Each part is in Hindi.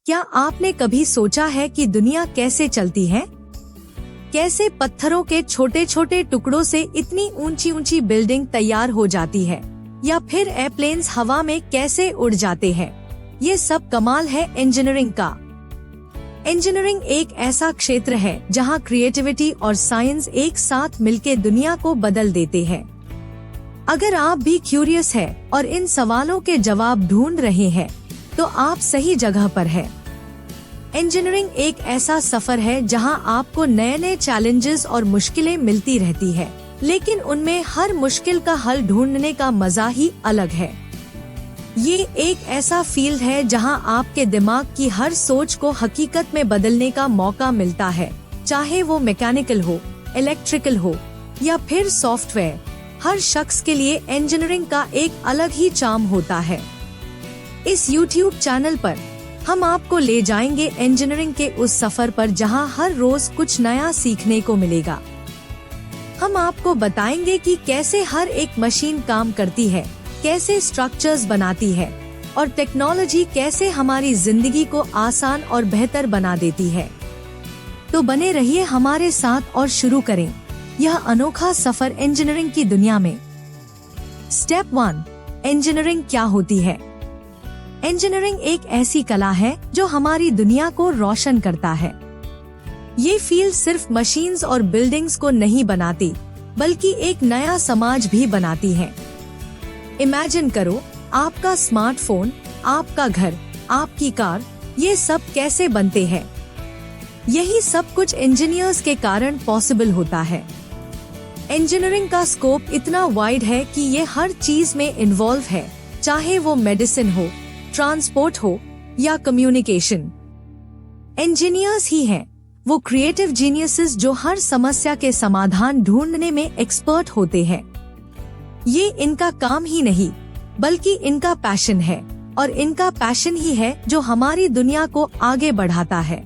क्या आपने कभी सोचा है कि दुनिया कैसे चलती है? कैसे पत्थरों के छोटे छोटे टुकड़ों से इतनी ऊंची ऊंची बिल्डिंग तैयार हो जाती है, या फिर एयरप्लेन्स हवा में कैसे उड़ जाते हैं? ये सब कमाल है इंजीनियरिंग का। इंजीनियरिंग एक ऐसा क्षेत्र है जहां क्रिएटिविटी और साइंस एक साथ मिलकर दुनिया को बदल देते हैं। अगर आप भी क्यूरियस है और इन सवालों के जवाब ढूंढ रहे हैं, तो आप सही जगह पर हैं। इंजीनियरिंग एक ऐसा सफर है जहां आपको नए नए चैलेंजेस और मुश्किलें मिलती रहती है, लेकिन उनमें हर मुश्किल का हल ढूंढने का मजा ही अलग है। ये एक ऐसा फील्ड है जहां आपके दिमाग की हर सोच को हकीकत में बदलने का मौका मिलता है, चाहे वो मैकेनिकल हो, इलेक्ट्रिकल हो या फिर सॉफ्टवेयर। हर शख्स के लिए इंजीनियरिंग का एक अलग ही चार्म होता है। इस YouTube चैनल पर हम आपको ले जाएंगे इंजीनियरिंग के उस सफर पर जहां हर रोज कुछ नया सीखने को मिलेगा। हम आपको बताएंगे कि कैसे हर एक मशीन काम करती है, कैसे स्ट्रक्चर्स बनाती है और टेक्नोलॉजी कैसे हमारी जिंदगी को आसान और बेहतर बना देती है। तो बने रहिए हमारे साथ और शुरू करें यह अनोखा सफर इंजीनियरिंग की दुनिया में। स्टेप 1, इंजीनियरिंग क्या होती है? इंजीनियरिंग एक ऐसी कला है जो हमारी दुनिया को रोशन करता है। ये फील्ड सिर्फ मशीन्स और बिल्डिंग्स को नहीं बनाती, बल्कि एक नया समाज भी बनाती है। इमेजिन करो, आपका स्मार्टफोन, आपका घर, आपकी कार, ये सब कैसे बनते हैं? यही सब कुछ इंजीनियर्स के कारण पॉसिबल होता है। इंजीनियरिंग का स्कोप इतना वाइड है कि ये हर चीज में इन्वॉल्व है, चाहे वो मेडिसिन हो, ट्रांसपोर्ट हो या कम्युनिकेशन। इंजीनियर्स ही हैं वो क्रिएटिव जीनियसेस जो हर समस्या के समाधान ढूंढने में एक्सपर्ट होते हैं। ये इनका काम ही नहीं, बल्कि इनका पैशन है, और इनका पैशन ही है जो हमारी दुनिया को आगे बढ़ाता है।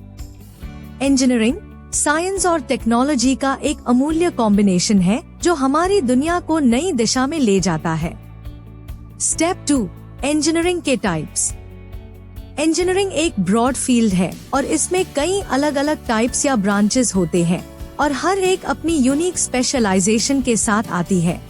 इंजीनियरिंग साइंस और टेक्नोलॉजी का एक अमूल्य कॉम्बिनेशन है जो हमारी दुनिया को नई दिशा में ले जाता है। स्टेप 2, इंजीनियरिंग के टाइप्स। इंजीनियरिंग एक ब्रॉड फील्ड है और इसमें कई अलग अलग टाइप्स या ब्रांचेस होते हैं, और हर एक अपनी यूनिक स्पेशलाइजेशन के साथ आती है।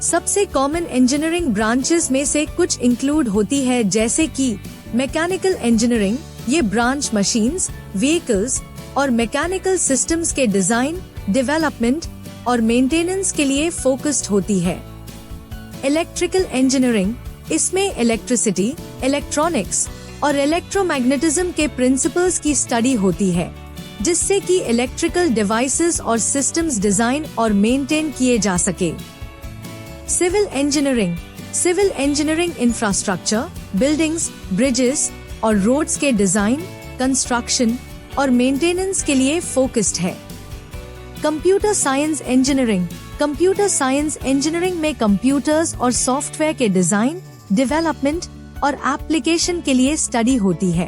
सबसे कॉमन इंजीनियरिंग ब्रांचेस में से कुछ इंक्लूड होती है, जैसे कि मैकेनिकल इंजीनियरिंग। ये ब्रांच मशीन्स, व्हीकल्स और मैकेनिकल सिस्टम्स के डिजाइन, डेवलपमेंट और मेंटेनेंस के लिए फोकस्ड होती है। इलेक्ट्रिकल इंजीनियरिंग, इसमें इलेक्ट्रिसिटी, इलेक्ट्रॉनिक्स और इलेक्ट्रोमैग्नेटिज्म के प्रिंसिपल्स की स्टडी होती है, जिससे कि इलेक्ट्रिकल डिवाइसेस और सिस्टम्स डिजाइन और मेंटेन किए जा सके। Civil engineering, civil engineering infrastructure, buildings, bridges और रोड्स के डिजाइन, कंस्ट्रक्शन और मेंटेनेंस के लिए फोकस्ड है। Computer science engineering, computer science engineering में कंप्यूटर्स और सॉफ्टवेयर के डिजाइन, डेवलपमेंट और एप्लीकेशन के लिए स्टडी होती है।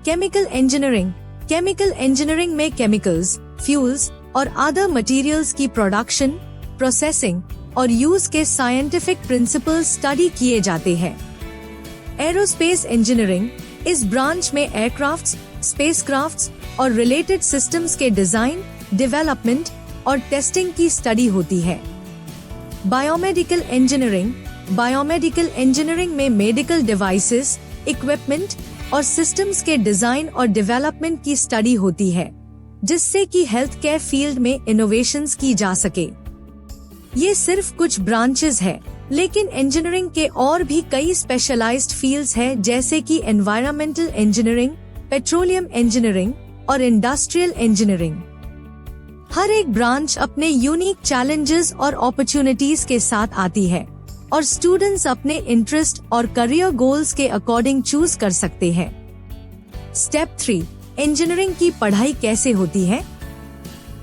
केमिकल इंजीनियरिंग, केमिकल इंजीनियरिंग में केमिकल्स, फ्यूल्स और अदर मटेरियल्स की प्रोडक्शन, प्रोसेसिंग और यूज के साइंटिफिक प्रिंसिपल्स स्टडी किए जाते हैं। एरोस्पेस इंजीनियरिंग, इस ब्रांच में एयरक्राफ्ट्स, स्पेसक्राफ्ट्स और रिलेटेड सिस्टम्स के डिजाइन, डेवलपमेंट और टेस्टिंग की स्टडी होती है। बायोमेडिकल इंजीनियरिंग, बायोमेडिकल इंजीनियरिंग में मेडिकल डिवाइसेस, इक्विपमेंट और सिस्टम्स के डिजाइन और डेवलपमेंट की स्टडी होती है, जिससे कि हेल्थ केयर फील्ड में इनोवेशंस की जा सके। ये सिर्फ कुछ ब्रांचेस है, लेकिन इंजीनियरिंग के और भी कई स्पेशलाइज्ड फील्ड्स हैं, जैसे कि एनवायरमेंटल इंजीनियरिंग, पेट्रोलियम इंजीनियरिंग और इंडस्ट्रियल इंजीनियरिंग। हर एक ब्रांच अपने यूनिक चैलेंजेस और अपॉर्चुनिटीज के साथ आती है, और स्टूडेंट्स अपने इंटरेस्ट और करियर गोल्स के अकॉर्डिंग चूज कर सकते हैं। स्टेप 3, इंजीनियरिंग की पढ़ाई कैसे होती है?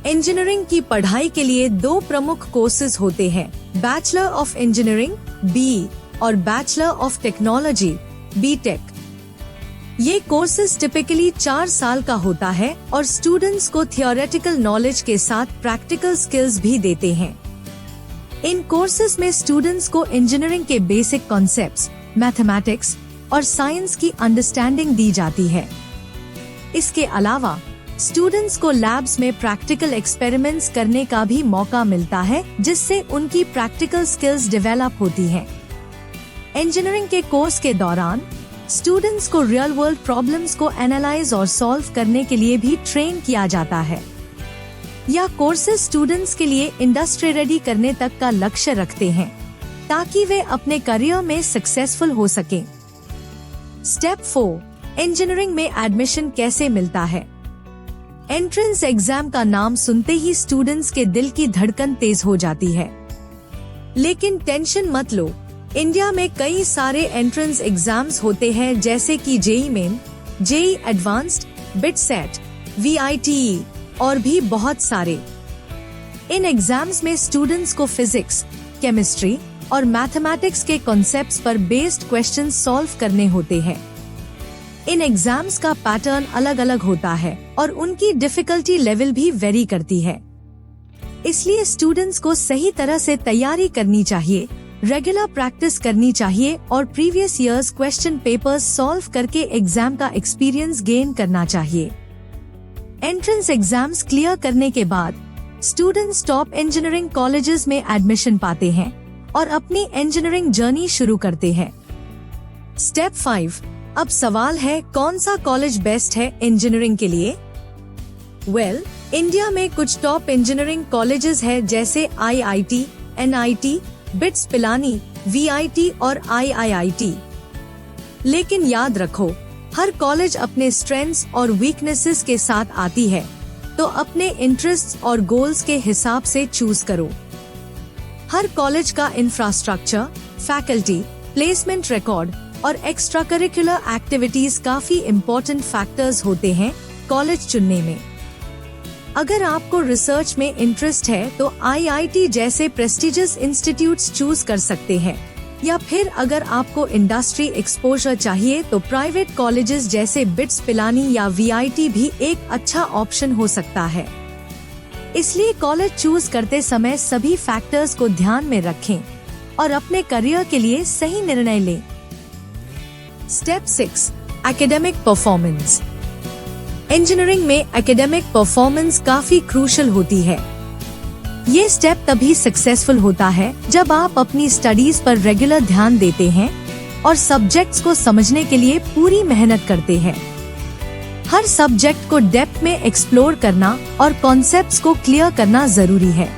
इंजीनियरिंग की पढ़ाई के लिए 2 प्रमुख कोर्सेज होते हैं, बैचलर ऑफ इंजीनियरिंग (BE) और बैचलर ऑफ टेक्नोलॉजी (BTech). ये कोर्सेज टिपिकली 4 साल का होता है और स्टूडेंट्स को थियोरेटिकल नॉलेज के साथ प्रैक्टिकल स्किल्स भी देते हैं। इन कोर्सेज में स्टूडेंट्स को इंजीनियरिंग के बेसिक कॉन्सेप्ट्स, मैथमेटिक्स, और साइंस की अंडरस्टैंडिंग दी जाती है। इसके अलावा स्टूडेंट्स को लैब्स में प्रैक्टिकल एक्सपेरिमेंट्स करने का भी मौका मिलता है, जिससे उनकी प्रैक्टिकल स्किल्स डेवलप होती हैं। इंजीनियरिंग के कोर्स के दौरान स्टूडेंट्स को रियल वर्ल्ड प्रॉब्लम्स को एनालाइज और सॉल्व करने के लिए भी ट्रेन किया जाता है। यह कोर्सेज स्टूडेंट्स के लिए इंडस्ट्री रेडी करने तक का लक्ष्य रखते हैं, ताकि वे अपने करियर में सक्सेसफुल हो सकें। स्टेप 4, इंजीनियरिंग में एडमिशन कैसे मिलता है। एंट्रेंस एग्जाम का नाम सुनते ही स्टूडेंट्स के दिल की धड़कन तेज हो जाती है। लेकिन टेंशन मत लो, इंडिया में कई सारे एंट्रेंस एग्जाम्स होते हैं, जैसे कि JEE main, JEE advanced, bit set, VITE और भी बहुत सारे। इन एग्जाम्स में स्टूडेंट्स को फिजिक्स, केमिस्ट्री और मैथमेटिक्स के कॉन्सेप्ट्स पर बेस्ड क्वेश्चंस सॉल्व करने होते हैं। इन एग्जाम्स का पैटर्न अलग अलग होता है और उनकी डिफिकल्टी लेवल भी वेरी करती है। इसलिए स्टूडेंट्स को सही तरह से तैयारी करनी चाहिए, रेगुलर प्रैक्टिस करनी चाहिए और previous years question papers solve करके एग्जाम का एक्सपीरियंस गेन करना चाहिए। एंट्रेंस एग्जाम्स क्लियर करने के बाद स्टूडेंट्स टॉप इंजीनियरिंग कॉलेजेस में एडमिशन पाते हैं और अपनी इंजीनियरिंग जर्नी शुरू करते हैं। स्टेप 5, अब सवाल है, कौन सा कॉलेज बेस्ट है इंजीनियरिंग के लिए? इंडिया में कुछ टॉप इंजीनियरिंग कॉलेजेस है, जैसे IIT, NIT, bits Pilani, VIT और IIIT। लेकिन याद रखो, हर कॉलेज अपने स्ट्रेंथ्स और वीकनेसेस के साथ आती है, तो अपने इंटरेस्ट्स और गोल्स के हिसाब से चूज करो। हर कॉलेज का इंफ्रास्ट्रक्चर, फैकल्टी, प्लेसमेंट रिकॉर्ड और एक्स्ट्रा करिकुलर एक्टिविटीज काफी इम्पोर्टेंट फैक्टर्स होते हैं कॉलेज चुनने में। अगर आपको रिसर्च में इंटरेस्ट है तो IIT जैसे प्रेस्टिजियस इंस्टीट्यूट्स चूज कर सकते हैं, या फिर अगर आपको इंडस्ट्री एक्सपोजर चाहिए तो प्राइवेट कॉलेजेस जैसे बिट्स पिलानी या VIT भी एक अच्छा ऑप्शन हो सकता है। इसलिए कॉलेज चूज करते समय सभी फैक्टर्स को ध्यान में रखें और अपने करियर के लिए सही निर्णय लें। Step 6, academic performance. इंजीनियरिंग में एकेडमिक परफॉर्मेंस काफी क्रूशियल होती है। ये स्टेप तभी सक्सेसफुल होता है जब आप अपनी स्टडीज पर रेगुलर ध्यान देते हैं और सब्जेक्ट्स को समझने के लिए पूरी मेहनत करते हैं। हर सब्जेक्ट को डेप्थ में एक्सप्लोर करना और कॉन्सेप्ट्स को क्लियर करना जरूरी है।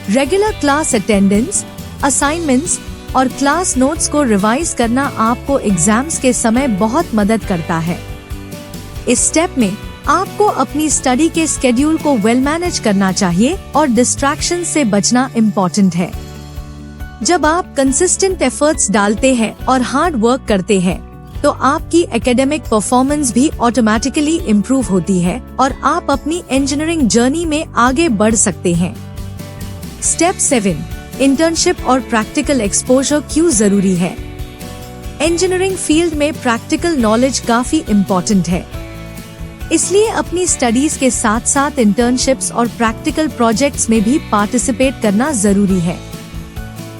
रेगुलर क्लास अटेंडेंस, असाइनमेंट्स और क्लास नोट्स को रिवाइज करना आपको एग्जाम्स के समय बहुत मदद करता है। इस स्टेप में आपको अपनी स्टडी के स्केड्यूल को वेल मैनेज करना चाहिए और डिस्ट्रैक्शन से बचना इम्पोर्टेंट है। जब आप कंसिस्टेंट एफर्ट्स डालते हैं और हार्ड वर्क करते हैं, तो आपकी एकेडमिक परफॉर्मेंस भी ऑटोमेटिकली इम्प्रूव होती है और आप अपनी इंजीनियरिंग जर्नी में आगे बढ़ सकते हैं। स्टेप 7, इंटर्नशिप और प्रैक्टिकल एक्सपोजर क्यों जरूरी है? इंजीनियरिंग फील्ड में प्रैक्टिकल नॉलेज काफी इम्पोर्टेंट है, इसलिए अपनी स्टडीज के साथ साथ इंटर्नशिप्स और प्रैक्टिकल प्रोजेक्ट्स में भी पार्टिसिपेट करना जरूरी है।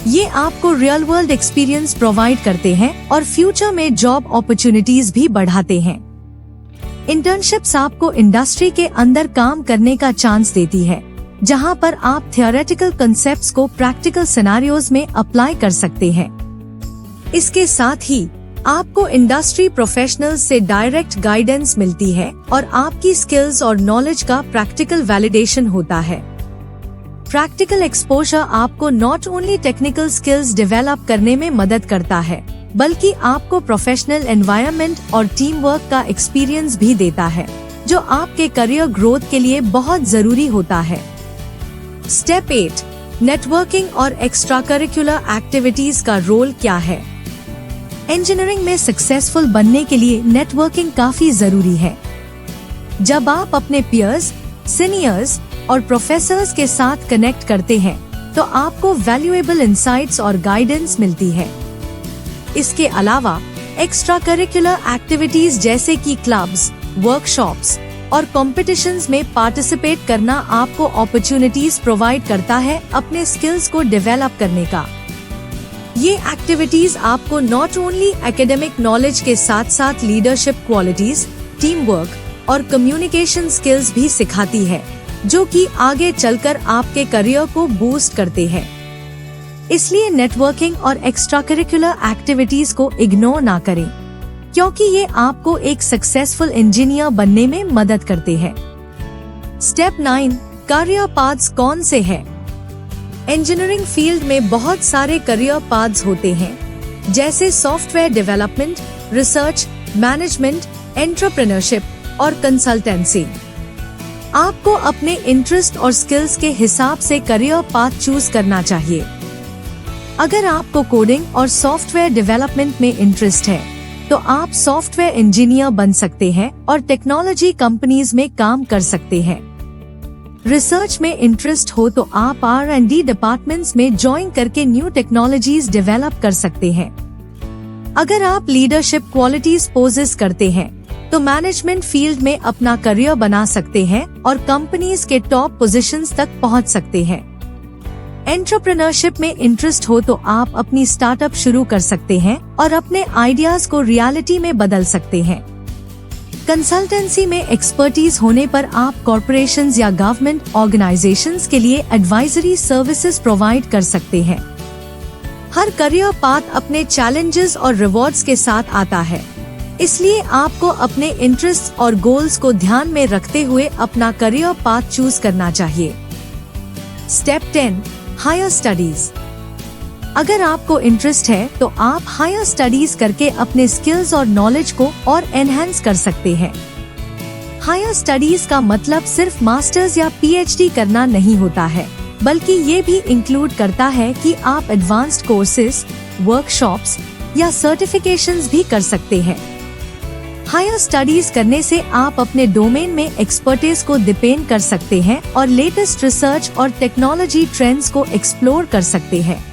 ये आपको रियल वर्ल्ड एक्सपीरियंस प्रोवाइड करते हैं और फ्यूचर में जॉब अपॉर्चुनिटीज भी बढ़ाते हैं। इंटर्नशिप्स आपको इंडस्ट्री के अंदर काम करने का चांस देती है, जहां पर आप थियोरेटिकल कंसेप्ट्स को प्रैक्टिकल सिनेरियोज में अप्लाई कर सकते हैं। इसके साथ ही आपको इंडस्ट्री प्रोफेशनल्स से डायरेक्ट गाइडेंस मिलती है और आपकी स्किल्स और नॉलेज का प्रैक्टिकल वैलिडेशन होता है। प्रैक्टिकल एक्सपोजर आपको not only technical skills develop करने में मदद करता है, बल्कि आपको प्रोफेशनल एनवायरनमेंट और टीम वर्क का एक्सपीरियंस भी देता है, जो आपके करियर ग्रोथ के लिए बहुत जरूरी होता है। स्टेप 8, नेटवर्किंग और एक्स्ट्रा करिकुलर एक्टिविटीज का रोल क्या है? इंजीनियरिंग में सक्सेसफुल बनने के लिए नेटवर्किंग काफी जरूरी है। जब आप अपने पीयर्स, सीनियर्स और प्रोफेसर्स के साथ कनेक्ट करते हैं, तो आपको वैल्यूएबल इंसाइट्स और गाइडेंस मिलती है। इसके अलावा एक्स्ट्रा करिकुलर एक्टिविटीज जैसे कि क्लब्स, वर्कशॉप्स और कॉम्पिटिशन्स में पार्टिसिपेट करना आपको अपॉर्चुनिटीज प्रोवाइड करता है अपने स्किल्स को डेवलप करने का। ये एक्टिविटीज आपको नॉट ओनली एकेडमिक नॉलेज के साथ साथ लीडरशिप क्वालिटीज, टीम वर्क और कम्युनिकेशन स्किल्स भी सिखाती है, जो कि आगे चलकर आपके करियर को बूस्ट करते हैं। इसलिए नेटवर्किंग और एक्स्ट्रा करिकुलर एक्टिविटीज को इग्नोर ना करें, क्योंकि ये आपको एक सक्सेसफुल इंजीनियर बनने में मदद करते हैं। स्टेप 9, करियर पाथ्स कौन से हैं? इंजीनियरिंग फील्ड में बहुत सारे करियर पाथ्स होते हैं, जैसे software development, research, management, entrepreneurship और कंसल्टेंसी। आपको अपने इंटरेस्ट और स्किल्स के हिसाब से करियर पाथ चूज करना चाहिए। अगर आपको कोडिंग और सॉफ्टवेयर डेवलपमेंट में इंटरेस्ट है, तो आप सॉफ्टवेयर इंजीनियर बन सकते हैं और टेक्नोलॉजी कंपनीज में काम कर सकते हैं। रिसर्च में इंटरेस्ट हो तो आप R&D डिपार्टमेंट्स में ज्वाइन करके न्यू टेक्नोलॉजीज डेवलप कर सकते हैं। अगर आप लीडरशिप क्वालिटीज पोजेस करते हैं, तो मैनेजमेंट फील्ड में अपना करियर बना सकते हैं और कंपनीज के टॉप पोजीशंस तक पहुंच सकते हैं। एंटरप्रेन्योरशिप में इंटरेस्ट हो तो आप अपनी स्टार्टअप शुरू कर सकते हैं और अपने आइडियाज को रियलिटी में बदल सकते हैं। कंसल्टेंसी में एक्सपर्टीज होने पर आप कॉर्पोरेशंस या गवर्नमेंट ऑर्गेनाइजेशंस के लिए एडवाइजरी सर्विसेज प्रोवाइड कर सकते हैं। हर करियर पाथ अपने चैलेंजेस और रिवॉर्ड्स के साथ आता है, इसलिए आपको अपने इंटरेस्ट और गोल्स को ध्यान में रखते हुए अपना करियर पाथ चूज करना चाहिए। Step 10, higher studies. अगर आपको इंटरेस्ट है तो आप हायर स्टडीज करके अपने स्किल्स और नॉलेज को और एनहांस कर सकते हैं। हायर स्टडीज का मतलब सिर्फ मास्टर्स या PhD करना नहीं होता है, बल्कि ये भी इंक्लूड करता है कि आप एडवांस्ड कोर्सेज, वर्कशॉप्स या सर्टिफिकेशंस भी कर सकते हैं। हायर स्टडीज करने से आप अपने डोमेन में एक्सपर्टीज को डिपेंड कर सकते हैं और लेटेस्ट रिसर्च और टेक्नोलॉजी ट्रेंड्स को एक्सप्लोर कर सकते हैं।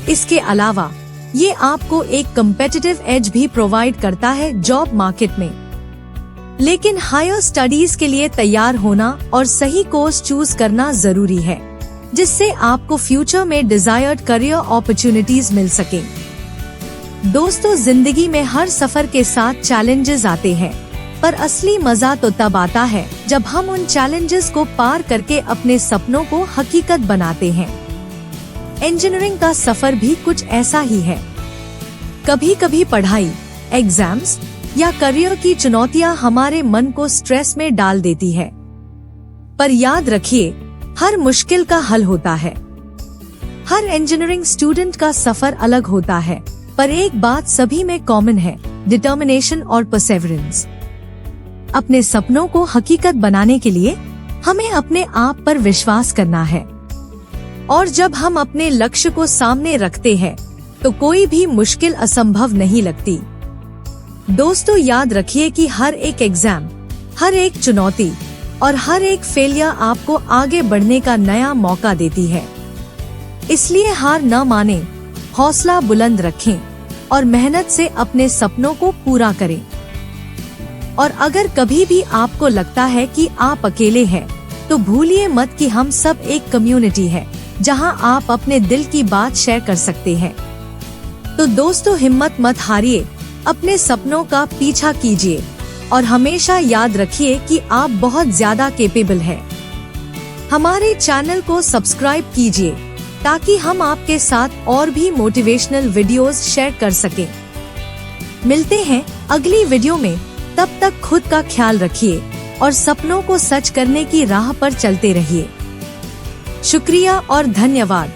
इसके अलावा ये आपको एक कम्पिटिटिव एज भी प्रोवाइड करता है जॉब मार्केट में। लेकिन हायर स्टडीज के लिए तैयार होना और सही कोर्स चूज करना जरूरी है, जिससे आपको फ्यूचर में डिजायर्ड करियर अपॉर्चुनिटीज मिल सके। दोस्तों, जिंदगी में हर सफर के साथ चैलेंजेस आते हैं, पर असली मजा तो तब आता है जब हम उन चैलेंजेस को पार करके अपने सपनों को हकीकत बनाते हैं। इंजीनियरिंग का सफर भी कुछ ऐसा ही है। कभी कभी पढ़ाई, एग्जाम्स या करियर की चुनौतियां हमारे मन को स्ट्रेस में डाल देती है, पर याद रखिए, हर मुश्किल का हल होता है। हर इंजीनियरिंग स्टूडेंट का सफर अलग होता है, पर एक बात सभी में कॉमन है, डिटर्मिनेशन और परसेवरेंस। अपने सपनों को हकीकत बनाने के लिए हमें अपने आप पर विश्वास करना है, और जब हम अपने लक्ष्य को सामने रखते हैं तो कोई भी मुश्किल असंभव नहीं लगती। दोस्तों, याद रखिए कि हर एक एग्जाम, हर एक चुनौती और हर एक फेलियर आपको आगे बढ़ने का नया मौका देती है। इसलिए हार न माने, हौसला बुलंद रखें और मेहनत से अपने सपनों को पूरा करें। और अगर कभी भी आपको लगता है कि आप अकेले हैं, तो भूलिए मत कि हम सब एक कम्युनिटी है, जहां आप अपने दिल की बात शेयर कर सकते हैं। तो दोस्तों, हिम्मत मत हारिए, अपने सपनों का पीछा कीजिए और हमेशा याद रखिए कि आप बहुत ज्यादा कैपेबल हैं। हमारे चैनल को सब्सक्राइब कीजिए ताकि हम आपके साथ और भी मोटिवेशनल वीडियोस शेयर कर सकें। मिलते हैं अगली वीडियो में, तब तक खुद का ख्याल रखिए और सपनों को सच करने की राह पर चलते रहिए। शुक्रिया और धन्यवाद।